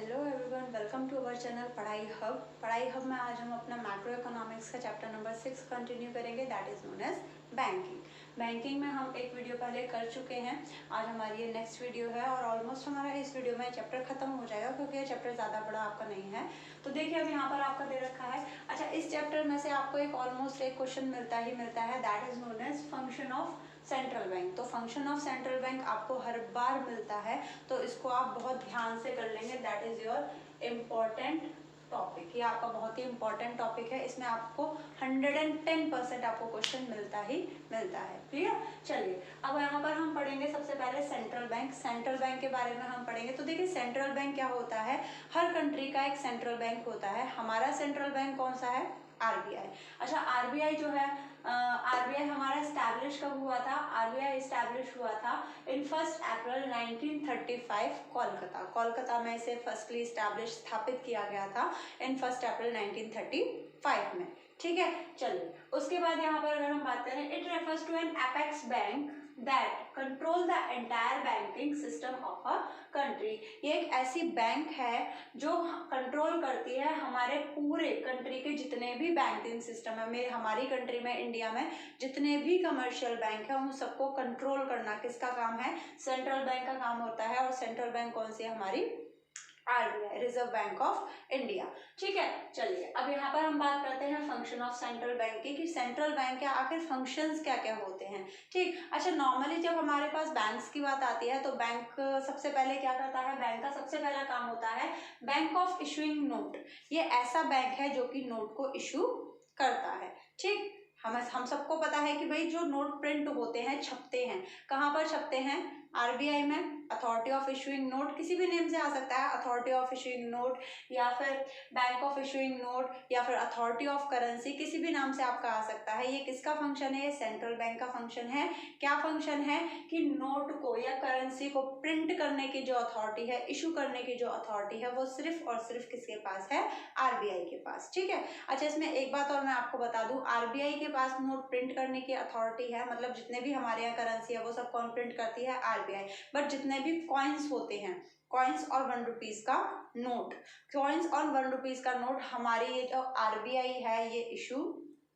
Hello everyone, welcome to our channel Padhai hub में आज हम अपना मैक्रो इकोनॉमिक्स का चैप्टर नंबर 6 कंटिन्यू करेंगे, that is known as banking में हम एक वीडियो पहले कर चुके हैं। आज हमारी ये नेक्स्ट वीडियो है और ऑलमोस्ट हमारा इस वीडियो में चैप्टर खत्म हो जाएगा क्योंकि ये चैप्टर ज़्यादा बड़ा आपका नहीं है। तो देखिए अब यहाँ पर आपका दे रखा है। अच्छा, इस चैप्टर में से आपको एक ऑलमोस्ट एक क्वेश्चन मिलता है, that is known as function of central bank. तो फंक्शन ऑफ सेंट्रल बैंक आपको हर बार मिलता है, तो इसको आप बहुत ध्यान से कर लेंगे। That is your important topic. ये आपका बहुत ही इंपॉर्टेंट टॉपिक है, इसमें आपको 110% आपको क्वेश्चन मिलता है। क्लियर? चलिए अब यहाँ पर हम पढ़ेंगे सबसे पहले सेंट्रल बैंक के बारे में हम पढ़ेंगे। तो देखिए सेंट्रल बैंक क्या होता है, हर कंट्री का एक सेंट्रल बैंक होता है। हमारा सेंट्रल बैंक कौन सा है? आरबीआई। अच्छा, आरबीआई जो है, आरबीआई हमारा एस्टैब्लिश कब हुआ था? आरबीआई एस्टैब्लिश हुआ था इन 1 अप्रैल 1935 कोलकाता में इसे फर्स्टली स्थापित किया गया था इन 1 अप्रैल 1935 में। ठीक है, चलिए उसके बाद यहाँ पर अगर हम बात करें, it refers to an apex bank that control the entire banking system of a country. ये एक ऐसी बैंक है जो कंट्रोल करती है हमारे पूरे कंट्री के जितने भी बैंकिंग सिस्टम है। हमारी कंट्री में, इंडिया में जितने भी कमर्शियल बैंक है उन सबको कंट्रोल करना किसका काम है? सेंट्रल बैंक का काम होता है। और सेंट्रल बैंक कौन सी है? हमारी RBI, reserve bank of India. ठीक है, चलिए अब यहाँ पर हम बात करते हैं फंक्शन ऑफ सेंट्रल बैंक की, कि सेंट्रल बैंक के आखिर फंक्शंस क्या क्या होते हैं। ठीक, अच्छा नॉर्मली जब हमारे पास बैंक्स की बात आती है तो बैंक सबसे पहले क्या करता है? बैंक का सबसे पहला काम होता है बैंक ऑफ इशूइंग नोट। ये ऐसा बैंक है जो कि नोट को इशू करता है। ठीक, हम सबको पता है कि भाई जो नोट प्रिंट होते हैं, छपते हैं, कहाँ पर छपते हैं? आरबीआई में। अथॉरिटी ऑफ इशूइंग नोट किसी भी नेम से आ सकता है, अथॉरिटी ऑफ इशूइंग नोट या फिर बैंक ऑफ इशूइंग नोट या फिर अथॉरिटी ऑफ करेंसी, किसी भी नाम से आपका आ सकता है। ये किसका फंक्शन है? ये सेंट्रल बैंक का फंक्शन है। क्या फंक्शन है? कि नोट को या करेंसी को प्रिंट करने की जो अथॉरिटी है, इशू करने की जो अथॉरिटी है, वो सिर्फ और सिर्फ किसके पास है? आरबीआई के पास। ठीक है, अच्छा इसमें एक बात और मैं आपको बता दूं, आरबीआई के पास नोट प्रिंट करने की अथॉरिटी है, मतलब जितने भी हमारे यहाँ करेंसी है वो सब कौन प्रिंट करती है? आरबीआई। बट जितने भी कॉइन्स होते हैं, कॉइन्स और 1 रुपीज का नोट, कॉइन्स और 1 रुपीज का नोट हमारी ये जो आरबीआई है ये इशू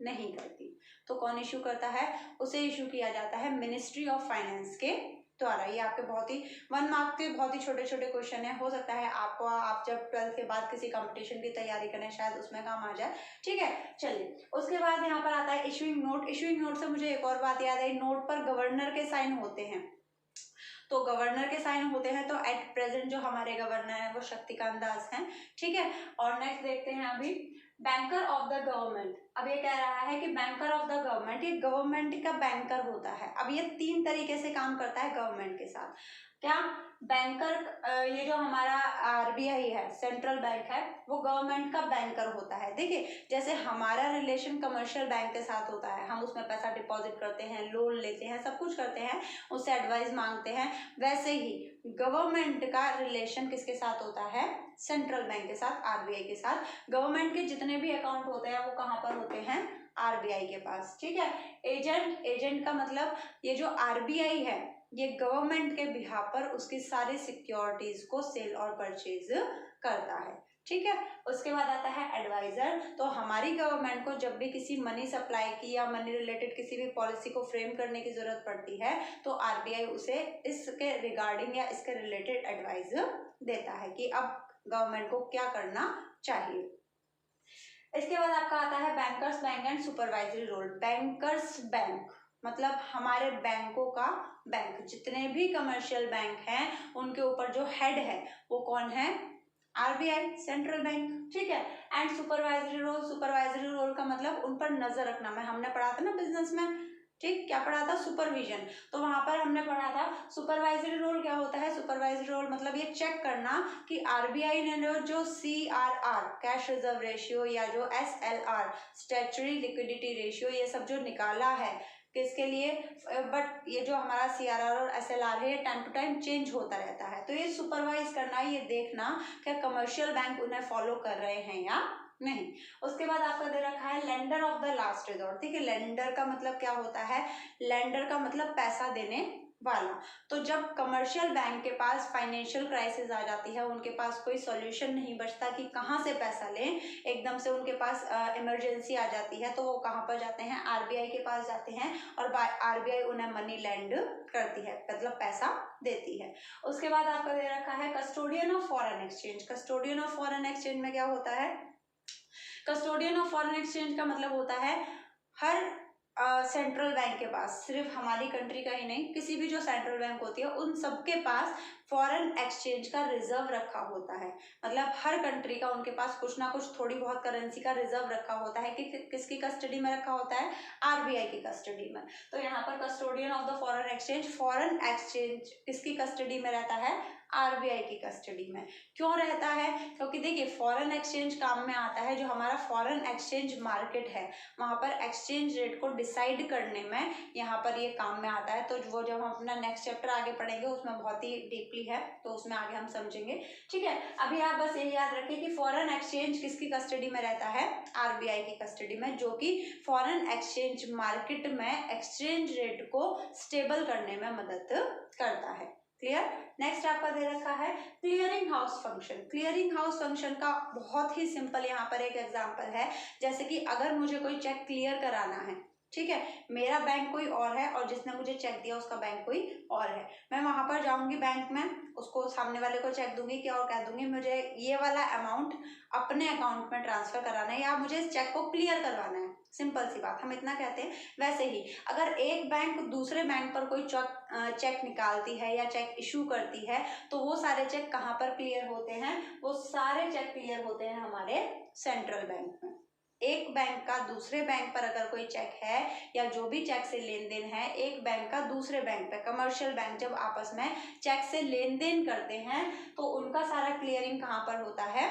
नहीं करती। तो कौन इशू करता है? उसे इशू किया जाता है मिनिस्ट्री ऑफ फाइनेंस के द्वारा। ये आपके बहुत ही 1 मार्क के बहुत ही छोटे छोटे क्वेश्चन है, हो सकता है आपको, आप जब 12th के बाद किसी कंपटीशन की तैयारी करें शायद उसमें काम आ जाए। ठीक है, चलिए उसके बाद यहाँ पर आता है इशूइंग नोट। इशूइंग नोट से मुझे एक और बात याद आई, नोट पर गवर्नर के साइन होते हैं। तो गवर्नर के साइन होते हैं, तो एट प्रेजेंट जो हमारे गवर्नर हैं वो शक्तिकांत दास हैं। ठीक है, और नेक्स्ट देखते हैं अभी बैंकर ऑफ द गवर्नमेंट। अब ये कह रहा है कि बैंकर ऑफ द गवर्नमेंट, ये गवर्नमेंट का बैंकर होता है। अब ये 3 तरीके से काम करता है गवर्नमेंट के साथ। क्या? बैंकर, ये जो हमारा आरबीआई है, सेंट्रल बैंक है, वो गवर्नमेंट का बैंकर होता है। देखिए जैसे हमारा रिलेशन कमर्शियल बैंक के साथ होता है, हम उसमें पैसा डिपॉजिट करते हैं, लोन लेते हैं, सब कुछ करते हैं, उससे एडवाइस मांगते हैं, वैसे ही गवर्नमेंट का रिलेशन किसके साथ होता है? सेंट्रल बैंक के साथ, आरबीआई के साथ। गवर्नमेंट के जितने भी अकाउंट होते हैं वो कहाँ पर होते हैं? आरबीआई के पास। ठीक है, एजेंट का मतलब ये जो आरबीआई है ये गवर्नमेंट के बिहाफ पर उसकी सारी सिक्योरिटीज को सेल और परचेज करता है। ठीक है, उसके बाद आता है एडवाइजर। तो हमारी गवर्नमेंट को जब भी किसी मनी सप्लाई की या मनी रिलेटेड किसी भी पॉलिसी को फ्रेम करने की जरूरत पड़ती है तो आरबीआई उसे इसके रिगार्डिंग या इसके रिलेटेड एडवाइस देता है कि अब गवर्नमेंट को क्या करना चाहिए। इसके बाद आपका आता है bankers bank and supervisory role. Bankers bank मतलब हमारे बैंकों का बैंक, जितने भी कमर्शियल बैंक हैं उनके ऊपर जो हेड है वो कौन है? RBI, central bank. ठीक है, एंड सुपरवाइजरी रोल का मतलब उन पर नजर रखना। मैं हमने पढ़ा था ना बिजनेस में, ठीक, क्या पढ़ा था? सुपरविजन। तो वहां पर हमने पढ़ा था सुपरवाइजरी रोल क्या होता है। सुपरवाइजरी रोल मतलब ये चेक करना कि आरबीआई ने जो सीआरआर, कैश रिजर्व रेशियो, या जो एसएलआर, स्टैट्यूटरी लिक्विडिटी रेशियो, ये सब जो निकाला है किसके लिए? बट ये जो हमारा सीआरआर और एसएलआर है ये टाइम टू टाइम चेंज होता रहता है। तो ये सुपरवाइज करना, ये देखना क्या कमर्शियल बैंक उन्हें फॉलो कर रहे हैं या नहीं। उसके बाद आपका दे रखा है lender of the last resort. ठीक है, लेंडर का मतलब क्या होता है? लेंडर का मतलब पैसा देने वाला। तो जब कमर्शियल बैंक के पास फाइनेंशियल क्राइसिस आ जाती है, उनके पास कोई सॉल्यूशन नहीं बचता कि कहाँ से पैसा लें, एकदम से उनके पास इमरजेंसी आ जाती है, तो वो कहाँ पर जाते हैं, आरबीआई के पास जाते हैं और आरबीआई उन्हें मनी लैंड करती है, मतलब पैसा देती है। उसके बाद आपका दे रखा है custodian of foreign exchange. Custodian of foreign exchange में क्या होता है, कस्टोडियन ऑफ फॉरेन एक्सचेंज का मतलब होता है हर सेंट्रल बैंक के पास, सिर्फ हमारी कंट्री का ही नहीं, किसी भी जो सेंट्रल बैंक होती है उन सबके पास फॉरेन एक्सचेंज का रिजर्व रखा होता है। मतलब हर कंट्री का उनके पास कुछ ना कुछ थोड़ी बहुत करेंसी का रिजर्व रखा होता है कि किसकी कस्टडी में रखा होता है, आरबीआई की कस्टडी में। तो यहाँ पर custodian of the foreign exchange, foreign exchange किसकी कस्टडी में रहता है, आरबीआई की कस्टडी में। क्यों रहता है, क्योंकि देखिए फॉरेन एक्सचेंज काम में आता है, जो हमारा फॉरेन एक्सचेंज मार्केट है वहां पर एक्सचेंज रेट को डिसाइड करने में यहाँ पर ये काम में आता है। तो वो जब हम अपना नेक्स्ट चैप्टर आगे पढ़ेंगे उसमें बहुत ही डीपली है, तो उसमें आगे हम समझेंगे, ठीक है। अभी आप बस यही याद रखिए कि फॉरेन एक्सचेंज किसकी कस्टडी में रहता है, आरबीआई की कस्टडी में, जो कि फॉरेन एक्सचेंज मार्केट में एक्सचेंज रेट को स्टेबल करने में मदद करता है। क्लियर। नेक्स्ट आपका दे रखा है clearing house function. Clearing house function का बहुत ही सिंपल यहाँ पर एक एग्जांपल है, जैसे कि अगर मुझे कोई चेक क्लियर कराना है, ठीक है, मेरा बैंक कोई और है और जिसने मुझे चेक दिया उसका बैंक कोई और है, मैं वहां पर जाऊंगी बैंक में, उसको सामने वाले को चेक दूंगी क्या और कह दूंगी मुझे ये वाला अमाउंट अपने अकाउंट में ट्रांसफर कराना है या मुझे इस चेक को क्लियर करवाना है, सिंपल सी बात, हम इतना कहते हैं। वैसे ही अगर एक बैंक दूसरे बैंक पर कोई चेक निकालती है या चेक इशू करती है, तो वो सारे चेक कहाँ पर क्लियर होते हैं, वो सारे चेक क्लियर होते हैं हमारे सेंट्रल बैंक में। एक बैंक का दूसरे बैंक पर अगर कोई चेक है या जो भी चेक से लेन देन है, एक बैंक का दूसरे बैंक पे, कमर्शियल बैंक जब आपस में चेक से लेन देन करते हैं तो उनका सारा क्लियरिंग कहाँ पर होता है,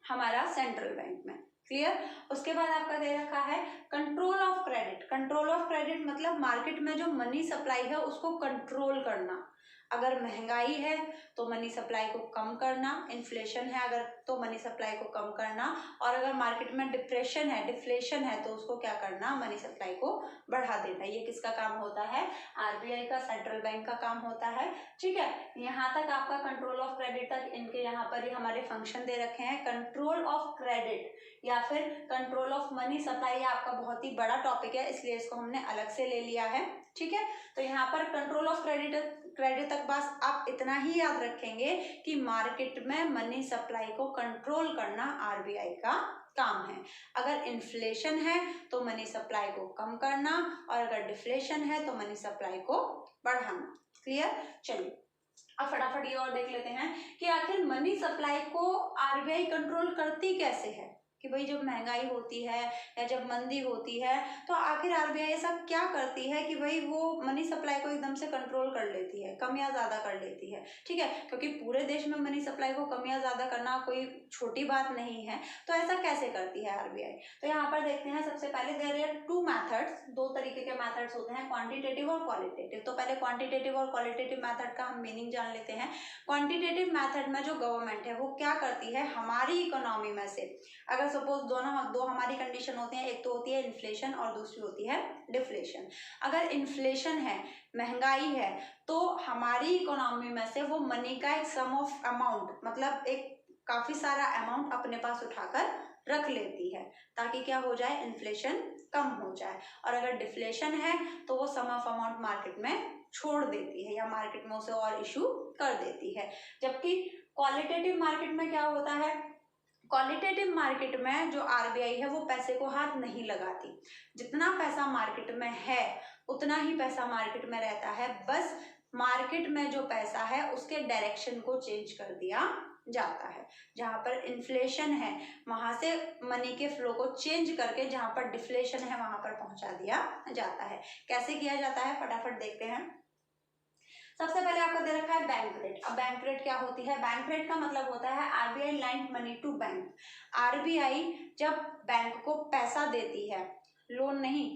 हमारा सेंट्रल बैंक में। क्लियर। उसके बाद आपका दे रखा है control of credit. Control of credit मतलब मार्केट में जो मनी सप्लाई है उसको कंट्रोल करना। अगर महंगाई है तो मनी सप्लाई को कम करना, इन्फ्लेशन है अगर तो मनी सप्लाई को कम करना, और अगर मार्केट में डिप्रेशन है, डिफ्लेशन है, तो उसको क्या करना, मनी सप्लाई को बढ़ा देना। ये किसका काम होता है, आरबीआई का, सेंट्रल बैंक का काम होता है। ठीक है, यहाँ तक आपका कंट्रोल ऑफ क्रेडिट तक इनके यहाँ पर ही हमारे फंक्शन दे रखे हैं। कंट्रोल ऑफ क्रेडिट या फिर कंट्रोल ऑफ मनी सप्लाई आपका बहुत ही बड़ा टॉपिक है, इसलिए इसको हमने अलग से ले लिया है। ठीक है, तो यहाँ पर कंट्रोल ऑफ क्रेडिट तक बस आप इतना ही याद रखेंगे कि मार्केट में मनी सप्लाई को कंट्रोल करना आरबीआई का काम है। अगर इन्फ्लेशन है तो मनी सप्लाई को कम करना, और अगर डिफ्लेशन है तो मनी सप्लाई को बढ़ाना। क्लियर। चलिए अब फटाफट ये और देख लेते हैं कि आखिर मनी सप्लाई को आरबीआई कंट्रोल करती कैसे है, कि भाई जब महंगाई होती है या जब मंदी होती है तो आखिर आरबीआई ऐसा क्या करती है कि भाई वो मनी सप्लाई को एकदम से कंट्रोल कर लेती है, कम या ज्यादा कर लेती है। ठीक है, क्योंकि पूरे देश में मनी सप्लाई को कम या ज्यादा करना कोई छोटी बात नहीं है, तो ऐसा कैसे करती है आरबीआई। तो यहाँ पर देखते हैं, सबसे पहले देयर आर टू मैथड्स, दो तरीके के मैथड्स होते हैं, क्वांटिटेटिव और क्वालिटेटिव। तो पहले क्वांटिटेटिव और क्वालिटेटिव मैथड का हम मीनिंग जान लेते हैं। क्वांटिटेटिव मैथड में जो गवर्नमेंट है वो क्या करती है, हमारी इकोनॉमी में से अगर सपोज दो हमारी कंडीशन होती है, एक तो होती है इन्फ्लेशन और दूसरी होती है डिफ्लेशन। अगर इन्फ्लेशन है, महंगाई है, तो हमारी इकोनॉमी में से वो मनी का एक सम ऑफ अमाउंट, मतलब एक काफी सारा अमाउंट अपने पास उठाकर रख लेती है ताकि क्या हो जाए, इन्फ्लेशन कम हो जाए। और अगर डिफ्लेशन है तो वो सम ऑफ अमाउंट मार्केट में छोड़ देती है या मार्केट में उसे और इशू कर देती है। जबकि क्वालिटेटिव मार्केट में क्या होता है, क्वालिटेटिव मार्केट में जो आरबीआई है वो पैसे को हाथ नहीं लगाती, जितना पैसा मार्केट में है उतना ही पैसा मार्केट में रहता है, बस मार्केट में जो पैसा है उसके डायरेक्शन को चेंज कर दिया जाता है। जहां पर इन्फ्लेशन है वहां से मनी के फ्लो को चेंज करके जहां पर डिफ्लेशन है वहां पर पहुंचा दिया जाता है। कैसे किया जाता है फटाफट देखते हैं। सबसे पहले आपको दे रखा है बैंक रेट। अब बैंक रेट क्या होती है, बैंक रेट का मतलब होता है RBI lend money to bank. RBI जब बैंक को पैसा देती है, लोन नहीं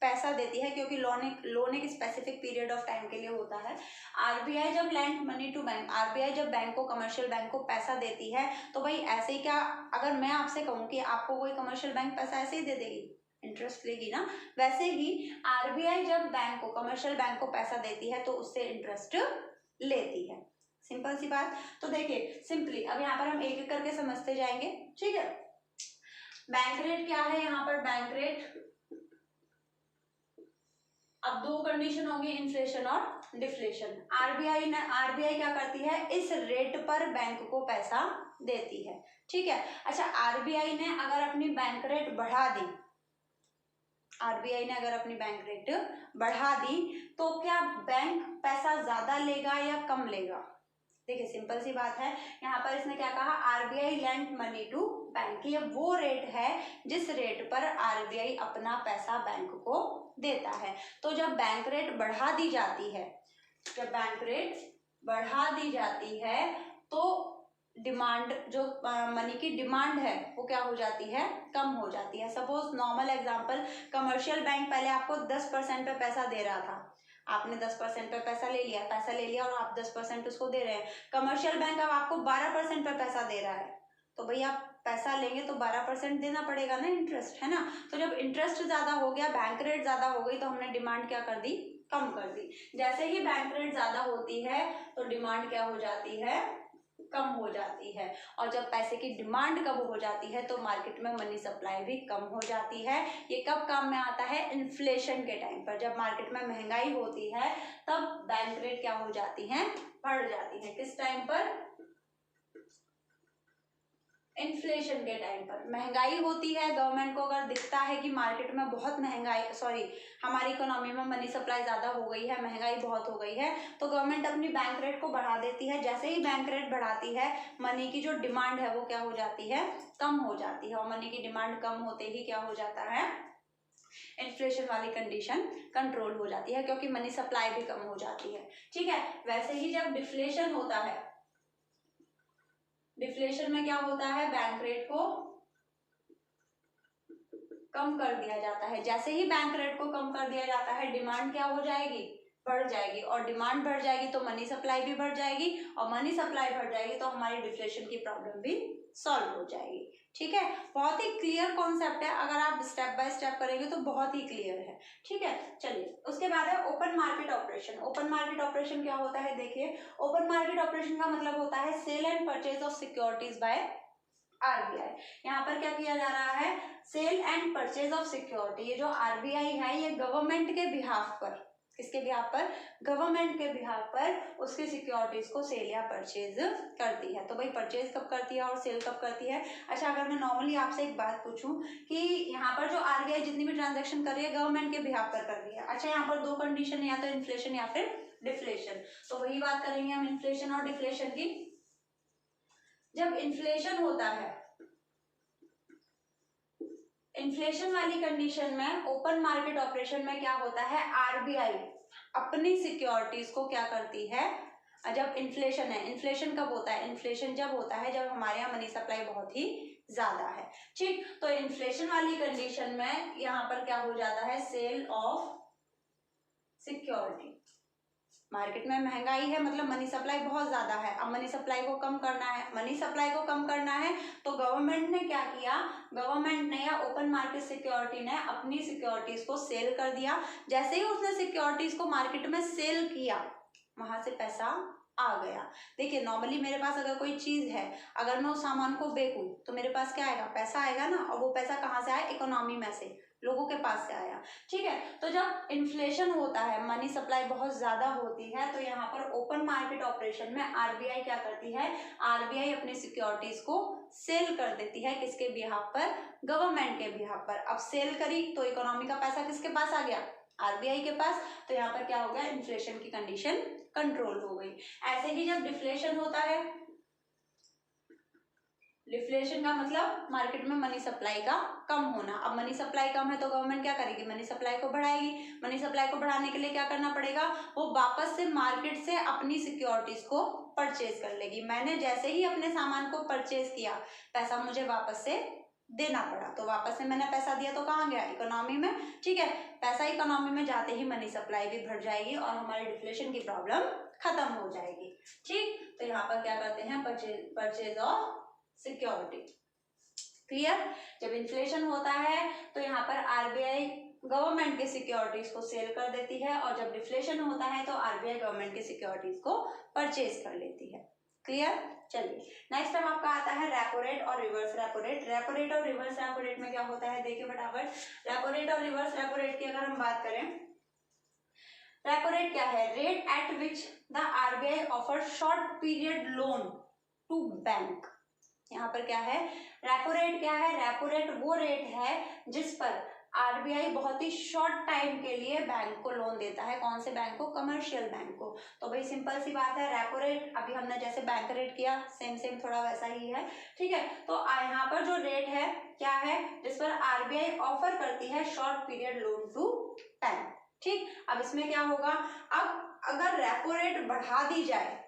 पैसा देती है, क्योंकि लोन एक स्पेसिफिक पीरियड ऑफ टाइम के लिए होता है। आरबीआई जब lend money to bank, RBI जब बैंक को, कमर्शियल बैंक को पैसा देती है, तो भाई ऐसे ही क्या, अगर मैं आपसे कहूँ कि आपको कोई कमर्शियल बैंक पैसा ऐसे ही दे देगी, इंटरेस्ट लेगी ना, वैसे ही आरबीआई जब बैंक को, कमर्शियल बैंक को पैसा देती है तो उससे इंटरेस्ट लेती है। सिंपल सी बात। तो देखिए सिंपली अब यहाँ पर हम एक एक करके समझते जाएंगे, ठीक है। बैंक रेट क्या है यहाँ पर, बैंक रेट, अब दो कंडीशन होगी, इन्फ्लेशन और डिफ्लेशन। आरबीआई क्या करती है, इस रेट पर बैंक को पैसा देती है, ठीक है। अच्छा, आरबीआई ने अगर अपनी बैंक रेट बढ़ा दी, आरबीआई ने अगर अपनी बैंक रेट बढ़ा दी तो क्या बैंक पैसा ज्यादा लेगा या कम लेगा? देखिए सिंपल सी बात है, यहाँ पर इसने क्या कहा, RBI lent money to bank, ये वो रेट है जिस रेट पर आरबीआई अपना पैसा बैंक को देता है। तो जब बैंक रेट बढ़ा दी जाती है, जब बैंक रेट बढ़ा दी जाती है तो डिमांड, जो मनी की डिमांड है वो क्या हो जाती है, कम हो जाती है। Suppose normal example, commercial bank पहले आपको 10% पे पैसा दे रहा था, आपने 10% पे पैसा ले लिया और आप 10% उसको दे रहे हैं। कमर्शियल बैंक अब आपको 12% पे पैसा दे रहा है, तो भाई आप पैसा लेंगे तो 12% देना पड़ेगा ना, इंटरेस्ट, है ना। तो जब इंटरेस्ट ज्यादा हो गया, बैंक रेट ज्यादा हो गई, तो हमने डिमांड क्या कर दी, कम कर दी। जैसे ही बैंक रेट ज्यादा होती है तो डिमांड क्या हो जाती है, कम हो जाती है। और जब पैसे की डिमांड कम हो जाती है तो मार्केट में मनी सप्लाई भी कम हो जाती है। ये कब काम में आता है, इन्फ्लेशन के टाइम पर, जब मार्केट में महंगाई होती है तब बैंक रेट क्या हो जाती है, बढ़ जाती है। किस टाइम पर, इन्फ्लेशन के टाइम पर। महंगाई होती है, गवर्नमेंट को अगर दिखता है कि मार्केट में बहुत महंगाई, हमारी इकोनॉमी में मनी सप्लाई ज्यादा हो गई है, महंगाई बहुत हो गई है, तो गवर्नमेंट अपनी बैंक रेट को बढ़ा देती है। जैसे ही बैंक रेट बढ़ाती है, मनी की जो डिमांड है वो क्या हो जाती है, कम हो जाती है। और मनी की डिमांड कम होते ही क्या हो जाता है, इन्फ्लेशन वाली कंडीशन कंट्रोल हो जाती है, क्योंकि मनी सप्लाई भी कम हो जाती है, ठीक है। वैसे ही जब डिफ्लेशन होता है, डिफ्लेशन में क्या होता है, बैंक रेट को कम कर दिया जाता है। जैसे ही बैंक रेट को कम कर दिया जाता है, डिमांड क्या हो जाएगी, बढ़ जाएगी, और डिमांड बढ़ जाएगी तो मनी सप्लाई भी बढ़ जाएगी, और मनी सप्लाई बढ़ जाएगी तो हमारी डिफ्लेशन की प्रॉब्लम भी सॉल्व हो जाएगी, ठीक है। बहुत ही क्लियर कॉन्सेप्ट है, अगर आप स्टेप बाय स्टेप करेंगे तो बहुत ही क्लियर है, ठीक है। चलिए उसके बाद है open market operation. Open market operation क्या होता है, देखिए ओपन मार्केट ऑपरेशन का मतलब होता है sale and purchase of securities by RBI. यहाँ पर क्या किया जा रहा है, sale and purchase of security. ये जो आरबीआई है ये गवर्नमेंट के बिहाफ पर, किसके बिहाफ पर, गवर्नमेंट के बिहाफ पर उसके सिक्योरिटीज को सेल या परचेज करती है। तो भाई परचेज कब करती है और सेल कब करती है। अच्छा, अगर मैं नॉर्मली आपसे एक बात पूछूं कि यहाँ पर जो आरबीआई जितनी भी ट्रांजेक्शन कर रही है गवर्नमेंट के बिहाफ पर कर रही है। अच्छा, यहाँ पर दो कंडीशन है, या तो इन्फ्लेशन या फिर डिफ्लेशन। तो वही बात करेंगे हम इन्फ्लेशन और डिफ्लेशन की। जब इन्फ्लेशन होता है, इन्फ्लेशन वाली कंडीशन में ओपन मार्केट ऑपरेशन में क्या होता है, आरबीआई अपनी सिक्योरिटीज को क्या करती है, जब इन्फ्लेशन है, इन्फ्लेशन कब होता है, इन्फ्लेशन जब होता है जब हमारे यहाँ मनी सप्लाई बहुत ही ज्यादा है, ठीक। तो इन्फ्लेशन वाली कंडीशन में यहाँ पर क्या हो जाता है, सेल ऑफ सिक्योरिटी। मार्केट में महंगाई है, मतलब मनी सप्लाई बहुत ज्यादा है, अब मनी सप्लाई को कम करना है, मनी सप्लाई को कम करना है तो गवर्नमेंट ने क्या किया, गवर्नमेंट ने या ओपन मार्केट सिक्योरिटी ने अपनी सिक्योरिटीज को सेल कर दिया। जैसे ही उसने सिक्योरिटीज को मार्केट में सेल किया, वहां से पैसा आ गया। देखिए नॉर्मली मेरे पास अगर कोई चीज है, अगर मैं उस सामान को बेचूं तो मेरे पास क्या आएगा, पैसा आएगा ना, और वो पैसा कहाँ से आया, इकोनॉमी में से, लोगों के पास से आया, ठीक है। तो जब इन्फ्लेशन होता है, मनी सप्लाई बहुत ज्यादा होती है, तो यहाँ पर ओपन मार्केट ऑपरेशन में आरबीआई क्या करती है, आरबीआई अपनी सिक्योरिटीज को सेल कर देती है, किसके बिहाफ पर, गवर्नमेंट के बिहाफ पर। अब सेल करी तो इकोनॉमी का पैसा किसके पास आ गया, आरबीआई के पास। तो यहाँ पर क्या हो गया, इन्फ्लेशन की कंडीशन कंट्रोल हो गई। ऐसे ही जब डिफ्लेशन होता है, डिफ्लेशन का मतलब मार्केट में मनी सप्लाई का कम होना। अब मनी सप्लाई कम है तो गवर्नमेंट क्या करेगी, मनी सप्लाई को बढ़ाएगी। मनी सप्लाई को बढ़ाने के लिए क्या करना पड़ेगा, वो वापस से मार्केट से अपनी सिक्योरिटीज को परचेज कर लेगी। मैंने जैसे ही अपने सामान को परचेज किया, पैसा मुझे वापस से देना पड़ा, तो वापस से मैंने पैसा दिया तो कहाँ गया, इकोनॉमी में, ठीक है। पैसा इकोनॉमी में जाते ही मनी सप्लाई भी बढ़ जाएगी और हमारी डिफ्लेशन की प्रॉब्लम खत्म हो जाएगी, ठीक। तो यहाँ पर क्या करते हैं, परचेज ऑफ सिक्योरिटी। क्लियर। जब इन्फ्लेशन होता है तो यहाँ पर आरबीआई गवर्नमेंट की सिक्योरिटीज को सेल कर देती है, और जब डिफ्लेशन होता है तो आरबीआई गवर्नमेंट की सिक्योरिटीज को परचेज कर लेती है। क्लियर। चलिए नेक्स्ट अब आपका आता है रेपो रेट और reverse repo rate. Repo rate और रिवर्स रेपो रेट में क्या होता है देखिए फटाफट। रेपो रेट और रिवर्स रेपो रेट की अगर हम बात करें, रेपो रेट क्या है, rate at which the RBI offer short period loan to bank. यहाँ पर क्या है, रेपो रेट क्या है, रेपो रेट वो रेट है जिस पर आरबीआई बहुत ही शॉर्ट टाइम के लिए बैंक को लोन देता है। कौन से बैंक को, कमर्शियल बैंक को। तो भाई सिंपल सी बात है, रेपो रेट अभी हमने जैसे बैंक रेट किया सेम थोड़ा वैसा ही है, ठीक है। तो यहाँ पर जो रेट है क्या है, जिस पर आरबीआई ऑफर करती है short period loan to bank, ठीक। अब इसमें क्या होगा, अब अगर रेपो रेट बढ़ा दी जाए,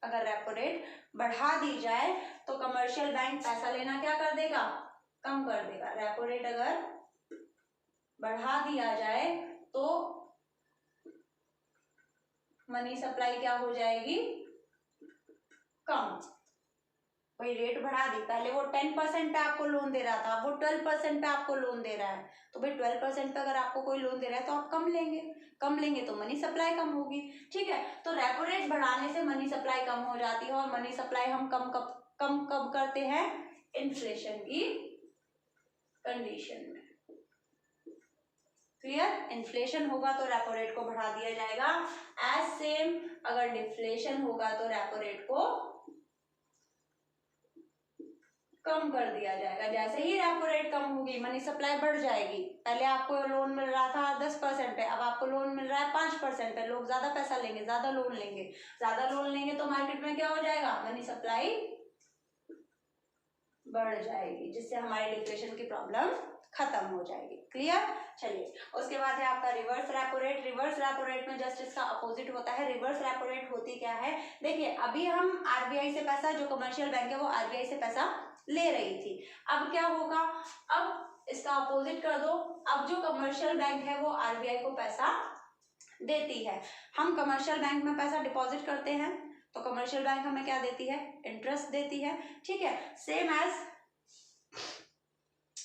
अगर रेपो रेट बढ़ा दी जाए तो कमर्शियल बैंक पैसा लेना क्या कर देगा, कम कर देगा। रेपो रेट अगर बढ़ा दिया जाए तो मनी सप्लाई क्या हो जाएगी, कम। भाई रेट बढ़ा दी, पहले वो 10% पे आपको लोन दे रहा था, वो 12% पे आपको लोन दे रहा है, तो भाई 12% पे अगर आपको कोई लोन दे रहा है तो आप कम लेंगे तो मनी सप्लाई कम होगी, ठीक है। तो रेपो रेट बढ़ाने से मनी सप्लाई कम हो जाती है, और मनी सप्लाई हम कम कब करते हैं, इन्फ्लेशन की कंडीशन में। क्लियर। इन्फ्लेशन होगा तो रेपो रेट को बढ़ा दिया जाएगा, एज सेम अगर डिफ्लेशन होगा तो रेपो रेट को कम कर दिया जाएगा। जैसे ही रेपो रेट कम होगी मनी सप्लाई बढ़ जाएगी। पहले आपको लोन मिल रहा था 10% पे, अब आपको लोन मिल रहा है 5% पे। लोग ज्यादा पैसा लेंगे, ज्यादा लोन लेंगे तो मार्केट में क्या हो जाएगा, मनी सप्लाई बढ़ जाएगी, जिससे हमारी डिफ्लेशन की प्रॉब्लम खत्म हो जाएगी। क्लियर। चलिए उसके बाद है आपका reverse repo rate. Reverse repo rate में जस्ट इसका अपोजिट होता है। रिवर्स रेपो रेट होती क्या है, देखिए अभी हम आरबीआई से पैसा, जो कमर्शियल बैंक है वो आरबीआई से पैसा ले रही थी, अब क्या होगा, अब इसका अपोजिट कर दो, अब जो कमर्शियल बैंक है वो आरबीआई को पैसा देती है। हम कमर्शियल बैंक में पैसा डिपॉजिट करते हैं तो कमर्शियल बैंक हमें क्या देती है, इंटरेस्ट देती है, ठीक है। Same as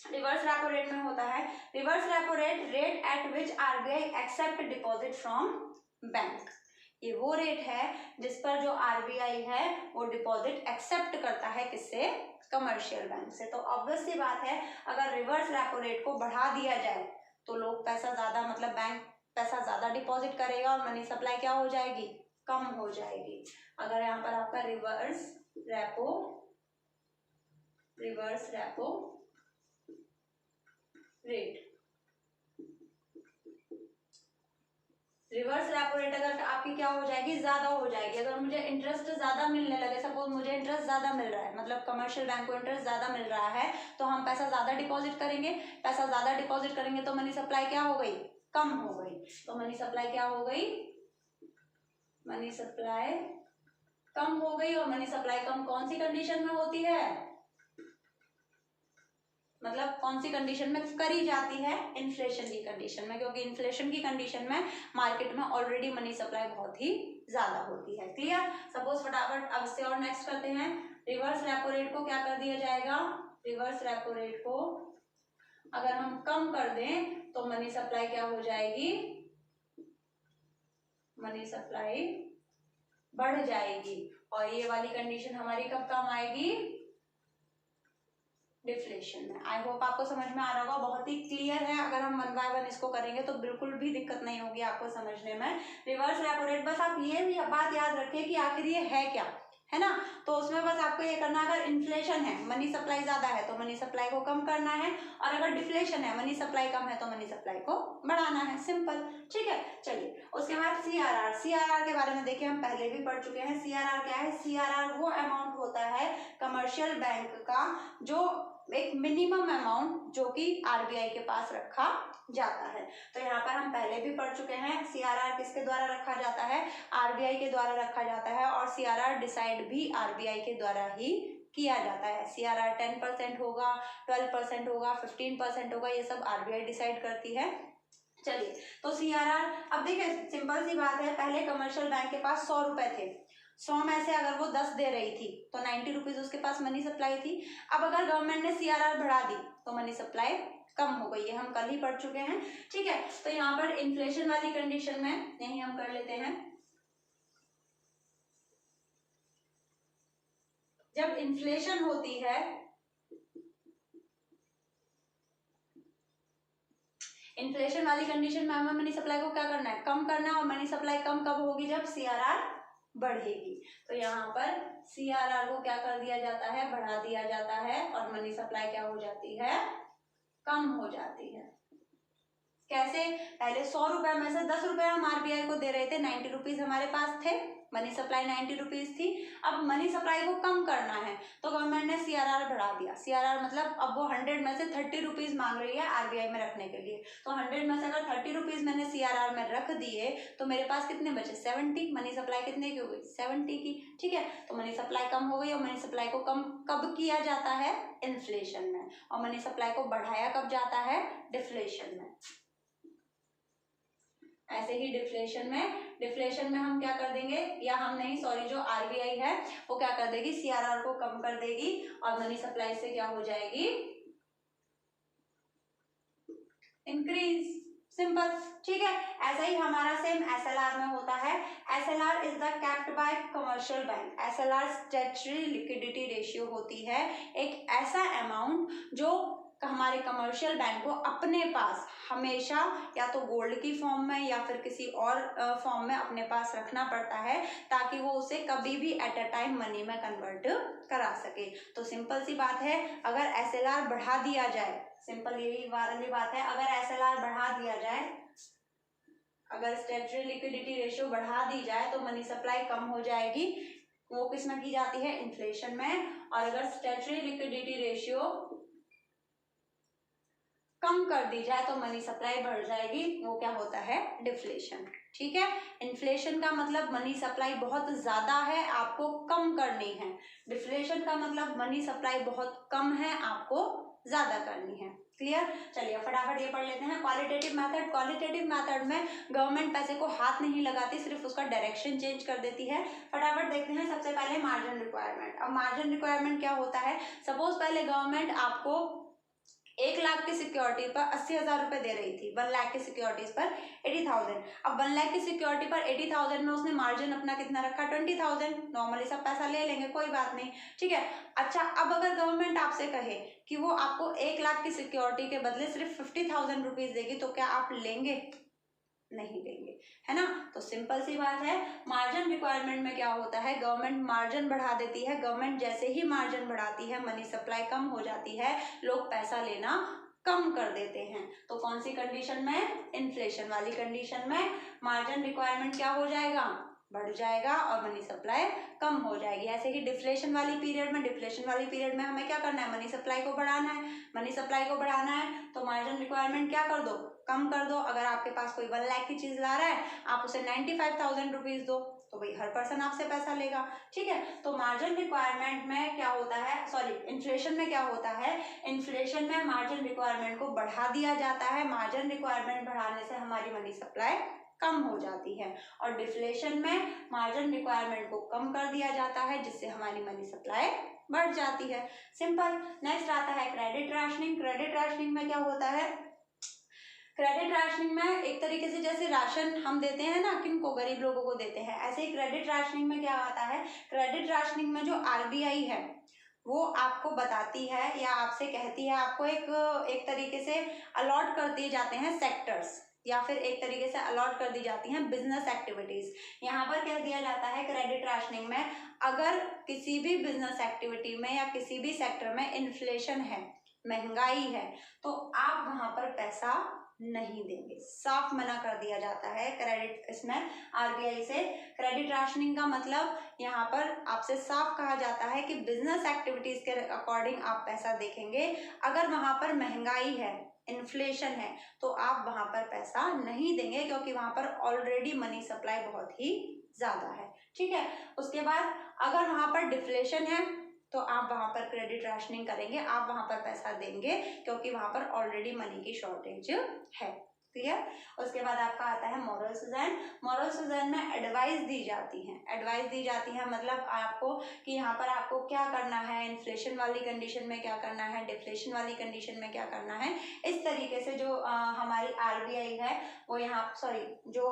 reverse repo rate में होता है। Reverse repo rate, rate at which RBI accept deposit from bank. ये वो रेट है जिस पर जो आरबीआई है वो डिपॉजिट एक्सेप्ट करता है, किससे, कमर्शियल बैंक से। तो ऑब्वियस सी बात है, अगर रिवर्स रेपो रेट को बढ़ा दिया जाए तो लोग पैसा ज्यादा, मतलब बैंक पैसा ज्यादा डिपॉजिट करेगा और मनी सप्लाई क्या हो जाएगी, कम हो जाएगी। अगर यहाँ पर आपका reverse repo rate, reverse repo rate अगर आपकी क्या हो जाएगी, ज्यादा हो जाएगी। अगर मुझे इंटरेस्ट ज्यादा मिलने लगे, सपोज मुझे इंटरेस्ट ज्यादा मिल रहा है, मतलब कमर्शियल बैंक को इंटरेस्ट ज्यादा मिल रहा है, तो हम पैसा ज्यादा डिपॉजिट करेंगे। पैसा ज्यादा डिपॉजिट करेंगे तो मनी सप्लाई क्या हो गई, कम हो गई। तो मनी सप्लाई क्या हो गई, मनी सप्लाई कम हो गई। और मनी सप्लाई कम कौन सी कंडीशन में होती है, मतलब कौन सी कंडीशन में करी जाती है, इन्फ्लेशन की कंडीशन में, क्योंकि इन्फ्लेशन की कंडीशन में मार्केट में ऑलरेडी मनी सप्लाई बहुत ही ज्यादा होती है। क्लियर। सपोज फटाफट अब से और नेक्स्ट करते हैं। रिवर्स रेपो रेट को क्या कर दिया जाएगा, रिवर्स रेपो रेट को अगर हम कम कर दें तो मनी सप्लाई क्या हो जाएगी, मनी सप्लाई बढ़ जाएगी। और ये वाली कंडीशन हमारी कब काम आएगी, डिफ्लेशन में। आई होप आपको समझ में आ रहा होगा, बहुत ही क्लियर है। अगर हम 1 बाय 1 इसको करेंगे तो बिल्कुल भी दिक्कत नहीं होगी आपको समझने में। रिवर्स रेपो रेट, बस आप ये बात याद रखिए कि आखिर ये है क्या, है ना। तो उसमें बस आपको ये करना, अगर इन्फ्लेशन है, मनी सप्लाई ज्यादा है तो मनी सप्लाई को कम करना है, और अगर डिफ्लेशन है, मनी सप्लाई कम है तो मनी सप्लाई को बढ़ाना है, सिंपल, ठीक है। चलिए उसके बाद सीआरआर। सीआरआर के बारे में देखिए, हम पहले भी पढ़ चुके हैं। सीआरआर क्या है, सीआरआर वो अमाउंट होता है कमर्शियल बैंक का जो एक मिनिमम अमाउंट जो कि आरबीआई के पास रखा जाता है। तो यहाँ पर हम पहले भी पढ़ चुके हैं, सीआरआर किसके द्वारा रखा जाता है, आरबीआई के द्वारा रखा जाता है, और सीआरआर डिसाइड भी आरबीआई के द्वारा ही किया जाता है। सीआरआर 10% होगा, 12% होगा, 15% होगा, ये सब आरबीआई डिसाइड करती है। चलिए तो सीआरआर, अब देखिए सिंपल सी बात है, पहले कमर्शियल बैंक के पास 100 रुपए थे, 100 में से अगर वो 10 दे रही थी तो 90 रुपीज उसके पास मनी सप्लाई थी। अब अगर गवर्नमेंट ने CRR बढ़ा दी तो मनी सप्लाई कम हो गई है, हम कल ही पढ़ चुके हैं। ठीक है, तो यहाँ पर इन्फ्लेशन वाली कंडीशन में यही हम कर लेते हैं। जब इन्फ्लेशन होती है, इन्फ्लेशन वाली कंडीशन में हमें मनी सप्लाई को क्या करना है, कम करना है। और मनी सप्लाई कम कब होगी, जब CRR बढ़ेगी। तो यहाँ पर CRR को क्या कर दिया जाता है, बढ़ा दिया जाता है और मनी सप्लाई क्या हो जाती है, कम हो जाती है। कैसे, पहले 100 रुपए में से 10 रुपए हम RBI को दे रहे थे, 90 रुपीज हमारे पास थे, मनी सप्लाई 90 रुपीज थी। अब मनी सप्लाई को कम करना है तो गवर्नमेंट ने CRR बढ़ा दिया। CRR मतलब अब वो 100 में से 30 रुपीज मांग रही है RBI में रखने के लिए। तो 100 में से अगर 30 रुपीज मैंने CRR में रख दिए तो मेरे पास कितने बचे, 70। मनी सप्लाई कितने की हो गई, 70 की। ठीक है, तो मनी सप्लाई कम हो गई। और मनी सप्लाई को कम कब किया जाता है, इन्फ्लेशन में। और मनी सप्लाई को बढ़ाया कब जाता है, डिफ्लेशन में। ऐसे ही डिफ्लेशन में हम क्या कर देंगे, या हम नहीं सॉरी, जो RBI है वो क्या कर देगी, CRR को कम कर देगी और मनी सप्लाई से क्या हो जाएगी, इंक्रीज। सिंपल। ठीक है, ऐसा ही हमारा सेम SLR में होता है। SLR is the capped bye commercial bank. SLR statutory liquidity ratio होती है, एक ऐसा अमाउंट जो हमारे कमर्शियल बैंक को अपने पास हमेशा या तो गोल्ड की फॉर्म में या फिर किसी और फॉर्म में अपने पास रखना पड़ता है, ताकि वो उसे कभी भी एट अ टाइम मनी में कन्वर्ट करा सके। तो सिंपल सी बात है, अगर SLR बढ़ा दिया जाए, सिंपल यही वाली बात है, अगर SLR बढ़ा दिया जाए, अगर स्टैट्यूटरी लिक्विडिटी रेशियो बढ़ा दी जाए तो मनी सप्लाई कम हो जाएगी। वो किस में की जाती है, इन्फ्लेशन में। और अगर स्टैट्यूटरी लिक्विडिटी रेशियो कम कर दी जाए तो मनी सप्लाई बढ़ जाएगी, वो क्या होता है, डिफ्लेशन। ठीक है, इन्फ्लेशन का मतलब मनी सप्लाई बहुत ज्यादा है, आपको कम करनी है। डिफ्लेशन का मतलब मनी सप्लाई बहुत कम है, आपको ज्यादा करनी है। क्लियर। चलिए फटाफट ये पढ़ लेते हैं। Qualitative method. क्वालिटेटिव मेथड में गवर्नमेंट पैसे को हाथ नहीं लगाती, सिर्फ उसका डायरेक्शन चेंज कर देती है। फटाफट देखते हैं। सबसे पहले मार्जिन रिक्वायरमेंट। अब मार्जिन रिक्वायरमेंट क्या होता है, सपोज पहले गवर्नमेंट आपको 1 लाख की सिक्योरिटी पर 80,000 रुपए दे रही थी, 1 लाख की सिक्योरिटीज पर 80,000। अब 1 लाख की सिक्योरिटी पर 80,000 में उसने मार्जिन अपना कितना रखा, 20,000। नॉर्मली सब पैसा ले लेंगे, कोई बात नहीं। ठीक है, अच्छा अब अगर गवर्नमेंट आपसे कहे कि वो आपको 1 लाख की सिक्योरिटी के बदले सिर्फ 50,000 रुपीज देगी, तो क्या आप लेंगे, नहीं देंगे, है ना। तो सिंपल सी बात है, मार्जिन रिक्वायरमेंट में क्या होता है, गवर्नमेंट मार्जिन बढ़ा देती है। गवर्नमेंट जैसे ही मार्जिन बढ़ाती है, मनी सप्लाई कम हो जाती है, लोग पैसा लेना कम कर देते हैं। तो कौन सी कंडीशन में, इन्फ्लेशन वाली कंडीशन में मार्जिन रिक्वायरमेंट क्या हो जाएगा, बढ़ जाएगा और मनी सप्लाई कम हो जाएगी। ऐसे ही डिफ्लेशन वाली पीरियड में, डिफ्लेशन वाली पीरियड में हमें क्या करना है, मनी सप्लाई को बढ़ाना है। मनी सप्लाई को बढ़ाना है तो मार्जिन रिक्वायरमेंट क्या कर दो, कम कर दो। अगर आपके पास कोई 1 लाख की चीज ला रहा है, आप उसे 95,000 रुपीज दो, तो भाई हर पर्सन आपसे पैसा लेगा। ठीक है, तो मार्जिन रिक्वायरमेंट में क्या होता है, सॉरी इन्फ्लेशन में क्या होता है, इन्फ्लेशन में मार्जिन रिक्वायरमेंट को बढ़ा दिया जाता है। मार्जिन रिक्वायरमेंट बढ़ाने से हमारी मनी सप्लाई कम हो जाती है। और डिफ्लेशन में मार्जिन रिक्वायरमेंट को कम कर दिया जाता है, जिससे हमारी मनी सप्लाई बढ़ जाती है। सिंपल। नेक्स्ट आता है क्रेडिट राशनिंग। क्रेडिट राशनिंग में क्या होता है, क्रेडिट राशनिंग में एक तरीके से जैसे राशन हम देते हैं ना, किनको, गरीब लोगों को देते हैं, ऐसे ही क्रेडिट राशनिंग में क्या आता है, क्रेडिट राशनिंग में जो RBI है वो आपको बताती है या आपसे कहती है, आपको एक तरीके से अलॉट कर दिए जाते हैं सेक्टर्स, या फिर एक तरीके से अलॉट कर दी जाती हैं बिजनेस एक्टिविटीज। यहाँ पर कह दिया जाता है क्रेडिट राशनिंग में, अगर किसी भी बिजनेस एक्टिविटी में या किसी भी सेक्टर में इन्फ्लेशन है, महंगाई है, तो आप वहां पर पैसा नहीं देंगे। साफ मना कर दिया जाता है क्रेडिट, इसमें RBI से क्रेडिट राशनिंग का मतलब यहाँ पर आपसे साफ कहा जाता है कि बिजनेस एक्टिविटीज के अकॉर्डिंग आप पैसा देखेंगे। अगर वहां पर महंगाई है, इन्फ्लेशन है, तो आप वहां पर पैसा नहीं देंगे, क्योंकि वहां पर ऑलरेडी मनी सप्लाई बहुत ही ज्यादा है। ठीक है, उसके बाद अगर वहां पर डिफ्लेशन है तो आप वहां पर क्रेडिट राशनिंग करेंगे, आप वहां पर पैसा देंगे, क्योंकि वहां पर ऑलरेडी मनी की शॉर्टेज है। क्लियर। उसके बाद आपका आता है मॉरल सुजैन। मॉरल सुजैन में एडवाइस दी जाती है, एडवाइस दी जाती है मतलब आपको कि यहाँ पर आपको क्या करना है, इन्फ्लेशन वाली कंडीशन में क्या करना है, डिफ्लेशन वाली कंडीशन में क्या करना है। इस तरीके से जो हमारी आरबीआई है वो यहाँ सॉरी जो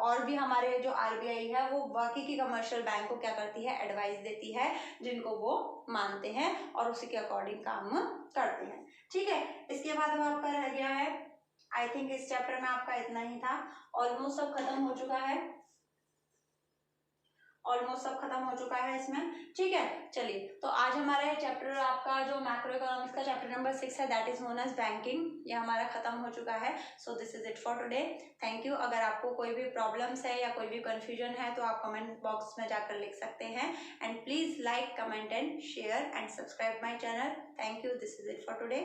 और भी हमारे जो आरबीआई है वो बाकी की कमर्शियल बैंक को क्या करती है, एडवाइस देती है, जिनको वो मानते हैं और उसी के अकॉर्डिंग काम करते हैं। ठीक है, इसके बाद अब आपका रह गया है, आई थिंक इस चैप्टर में आपका इतना ही था, ऑलमोस्ट सब खत्म हो चुका है, ऑलमोस्ट सब खत्म हो चुका है इसमें। ठीक है, चलिए तो आज हमारा ये चैप्टर आपका जो मैक्रो इकोनॉमिक्स का चैप्टर नंबर 6 है that is known as banking, ये हमारा खत्म हो चुका है। So this is it for today, thank you. अगर आपको कोई भी प्रॉब्लम्स है या कोई भी कंफ्यूजन है तो आप कमेंट बॉक्स में जाकर लिख सकते हैं and please like, comment and share and subscribe my channel. Thank you, this is it for today.